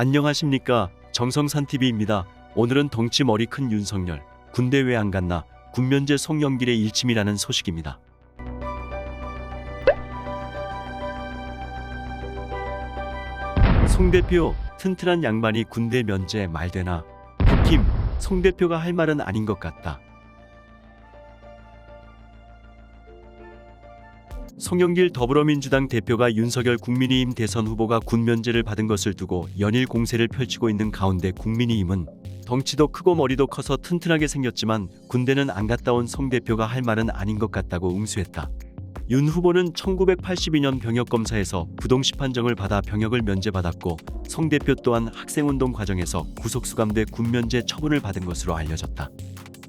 안녕하십니까, 정성산TV입니다. 오늘은 덩치 머리 큰 윤석열, 군대 왜 안 갔나, 군면제 송영길의 일침이라는 소식입니다. 송 대표, 튼튼한 양반이 군대 면제 말되나? 국힘, 송 대표가 할 말은 아닌 것 같다. 송영길 더불어민주당 대표가 윤석열 국민의힘 대선 후보가 군 면제를 받은 것을 두고 연일 공세를 펼치고 있는 가운데 국민의힘은 덩치도 크고 머리도 커서 튼튼하게 생겼지만 군대는 안 갔다 온 송 대표가 할 말은 아닌 것 같다고 응수했다. 윤 후보는 1982년 병역검사에서 부동시 판정을 받아 병역을 면제받았고, 송 대표 또한 학생운동 과정에서 구속수감돼 군면제 처분을 받은 것으로 알려졌다.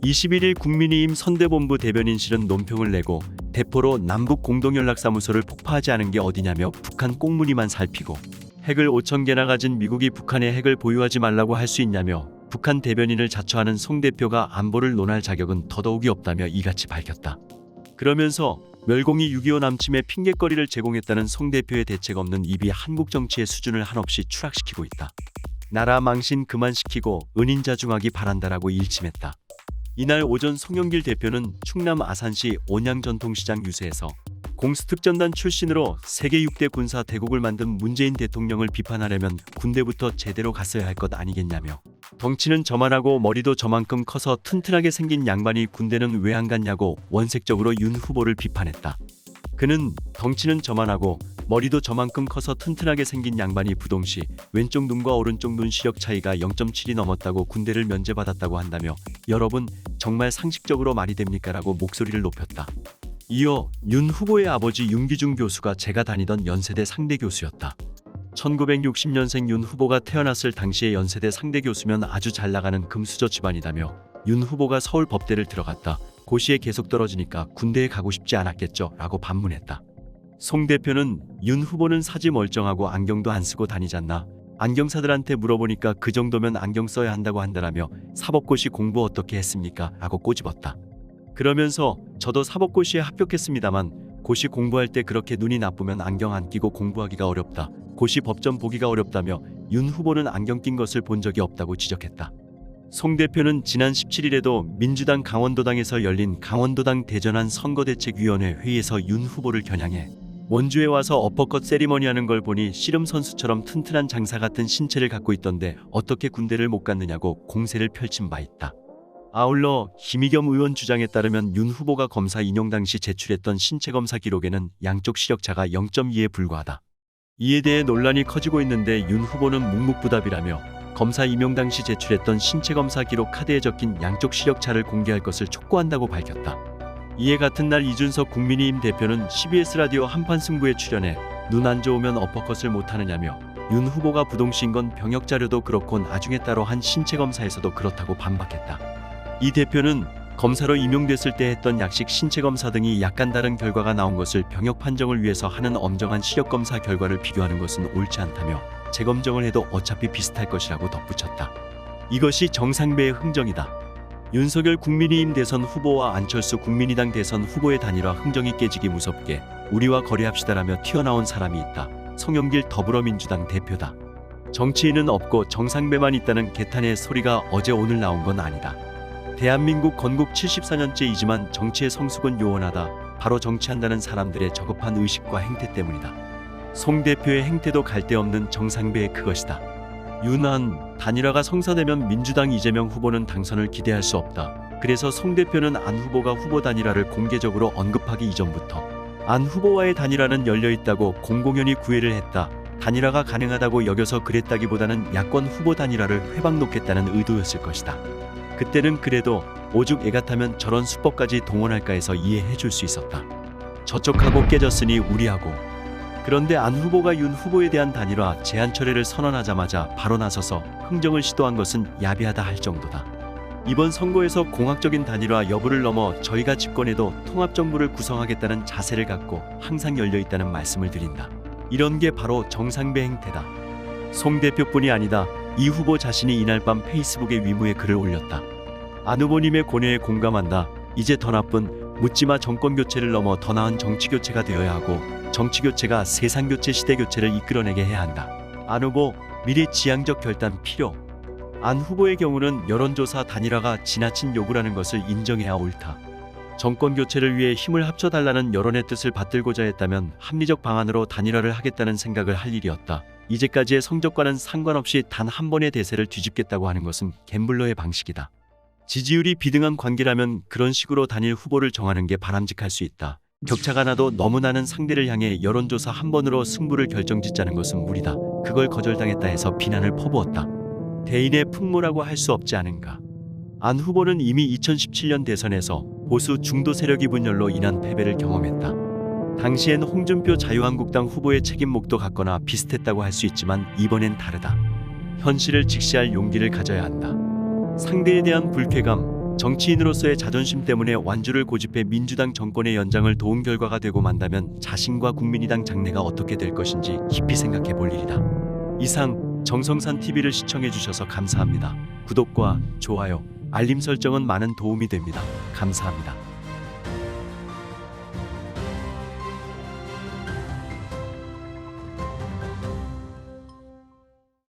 21일 국민의힘 선대본부 대변인실은 논평을 내고 대포로 남북 공동연락사무소를 폭파하지 않은 게 어디냐며 북한 꽁무니만 살피고 핵을 5,000개나 가진 미국이 북한의 핵을 보유하지 말라고 할 수 있냐며 북한 대변인을 자처하는 송 대표가 안보를 논할 자격은 더더욱이 없다며 이같이 밝혔다. 그러면서 멸공이 6.25 남침의 핑곗거리를 제공했다는 송 대표의 대책 없는 입이 한국 정치의 수준을 한없이 추락시키고 있다. 나라 망신 그만시키고 은인자중하기 바란다라고 일침했다. 이날 오전 송영길 대표는 충남 아산시 온양전통시장 유세에서 공수특전단 출신으로 세계 6대 군사 대국을 만든 문재인 대통령을 비판하려면 군대부터 제대로 갔어야 할 것 아니겠냐며, 덩치는 저만하고 머리도 저만큼 커서 튼튼하게 생긴 양반이 군대는 왜 안 갔냐고 원색적으로 윤 후보를 비판했다. 그는 덩치는 저만하고 머리도 저만큼 커서 튼튼하게 생긴 양반이 부동시 왼쪽 눈과 오른쪽 눈 시력 차이가 0.7이 넘었다고 군대를 면제받았다고 한다며, 여러분 정말 상식적으로 말이 됩니까? 라고 목소리를 높였다. 이어 윤 후보의 아버지 윤기중 교수가 제가 다니던 연세대 상대 교수였다. 1960년생 윤 후보가 태어났을 당시의 연세대 상대 교수면 아주 잘 나가는 금수저 집안이다며, 윤 후보가 서울 법대를 들어갔다 고시에 계속 떨어지니까 군대에 가고 싶지 않았겠죠? 라고 반문했다. 송 대표는 윤 후보는 사지 멀쩡하고 안경도 안 쓰고 다니잖나, 안경사들한테 물어보니까 그 정도면 안경 써야 한다고 한다라며 사법고시 공부 어떻게 했습니까? 라고 꼬집었다. 그러면서 저도 사법고시에 합격했습니다만 고시 공부할 때 그렇게 눈이 나쁘면 안경 안 끼고 공부하기가 어렵다, 고시 법전 보기가 어렵다며 윤 후보는 안경 낀 것을 본 적이 없다고 지적했다. 송 대표는 지난 17일에도 민주당 강원도당에서 열린 강원도당 대전환 선거대책위원회 회의에서 윤 후보를 겨냥해 원주에 와서 어퍼컷 세리머니 하는 걸 보니 씨름 선수처럼 튼튼한 장사 같은 신체를 갖고 있던데 어떻게 군대를 못 갔느냐고 공세를 펼친 바 있다. 아울러 김의겸 의원 주장에 따르면 윤 후보가 검사 인용 당시 제출했던 신체검사 기록에는 양쪽 시력차가 0.2에 불과하다. 이에 대해 논란이 커지고 있는데 윤 후보는 묵묵부답이라며 검사 임용 당시 제출했던 신체검사 기록 카드에 적힌 양쪽 시력차를 공개할 것을 촉구한다고 밝혔다. 이에 같은 날 이준석 국민의힘 대표는 CBS 라디오 한판 승부에 출연해 눈 안 좋으면 어퍼컷을 못하느냐며 윤 후보가 부동시인 건 병역 자료도 그렇고 나중에 따로 한 신체검사에서도 그렇다고 반박했다. 이 대표는 검사로 임용됐을 때 했던 약식 신체검사 등이 약간 다른 결과가 나온 것을 병역 판정을 위해서 하는 엄정한 시력검사 결과를 비교하는 것은 옳지 않다며 재검정을 해도 어차피 비슷할 것이라고 덧붙였다. 이것이 정상배의 흥정이다. 윤석열 국민의힘 대선 후보와 안철수 국민의당 대선 후보의 단일화 흥정이 깨지기 무섭게 우리와 거래합시다라며 튀어나온 사람이 있다. 송영길 더불어민주당 대표다. 정치인은 없고 정상배만 있다는 개탄의 소리가 어제 오늘 나온 건 아니다. 대한민국 건국 74년째이지만 정치의 성숙은 요원하다. 바로 정치한다는 사람들의 저급한 의식과 행태 때문이다. 송 대표의 행태도 갈데없는 정상배의 그것이다. 윤안 단일화가 성사되면 민주당 이재명 후보는 당선을 기대할 수 없다. 그래서 송 대표는 안 후보가 후보 단일화를 공개적으로 언급하기 이전부터 안 후보와의 단일화는 열려있다고 공공연히 구애를 했다. 단일화가 가능하다고 여겨서 그랬다기보다는 야권 후보 단일화를 회방 놓겠다는 의도였을 것이다. 그때는 그래도 오죽 애 같으면 저런 수법까지 동원할까 해서 이해해 줄 수 있었다. 저쪽하고 깨졌으니 우리하고. 그런데 안 후보가 윤 후보에 대한 단일화 제한 철회를 선언하자마자 바로 나서서 흥정을 시도한 것은 야비하다 할 정도다. 이번 선거에서 공학적인 단일화 여부를 넘어 저희가 집권해도 통합정부를 구성하겠다는 자세를 갖고 항상 열려있다는 말씀을 드린다. 이런 게 바로 정상배 행태다. 송 대표뿐이 아니다. 이 후보 자신이 이날 밤 페이스북에 위무에 글을 올렸다. 안 후보님의 고뇌에 공감한다. 이제 더 나쁜 묻지마 정권교체를 넘어 더 나은 정치교체가 되어야 하고, 정치교체가 세상교체 시대교체를 이끌어내게 해야 한다. 안 후보 미래 지향적 결단 필요. 안 후보의 경우는 여론조사 단일화가 지나친 요구라는 것을 인정해야 옳다. 정권 교체를 위해 힘을 합쳐달라는 여론의 뜻을 받들고자 했다면 합리적 방안으로 단일화를 하겠다는 생각을 할 일이었다. 이제까지의 성적과는 상관없이 단 한 번의 대세를 뒤집겠다고 하는 것은 갬블러의 방식이다. 지지율이 비등한 관계라면 그런 식으로 단일 후보를 정하는 게 바람직할 수 있다. 격차가 나도 너무 나는 상대를 향해 여론조사 한 번으로 승부를 결정짓자는 것은 무리다. 그걸 거절당했다 해서 비난을 퍼부었다. 대인의 풍모라고 할 수 없지 않은가. 안 후보는 이미 2017년 대선에서 보수 중도 세력이 분열로 인한 패배를 경험했다. 당시엔 홍준표 자유한국당 후보의 책임목도 같거나 비슷했다고 할 수 있지만 이번엔 다르다. 현실을 직시할 용기를 가져야 한다. 상대에 대한 불쾌감, 정치인으로서의 자존심 때문에 완주를 고집해 민주당 정권의 연장을 도운 결과가 되고 만다면 자신과 국민의당 장래가 어떻게 될 것인지 깊이 생각해 볼 일이다. 이상 정성산 TV를 시청해 주셔서 감사합니다. 구독과 좋아요, 알림 설정은 많은 도움이 됩니다. 감사합니다.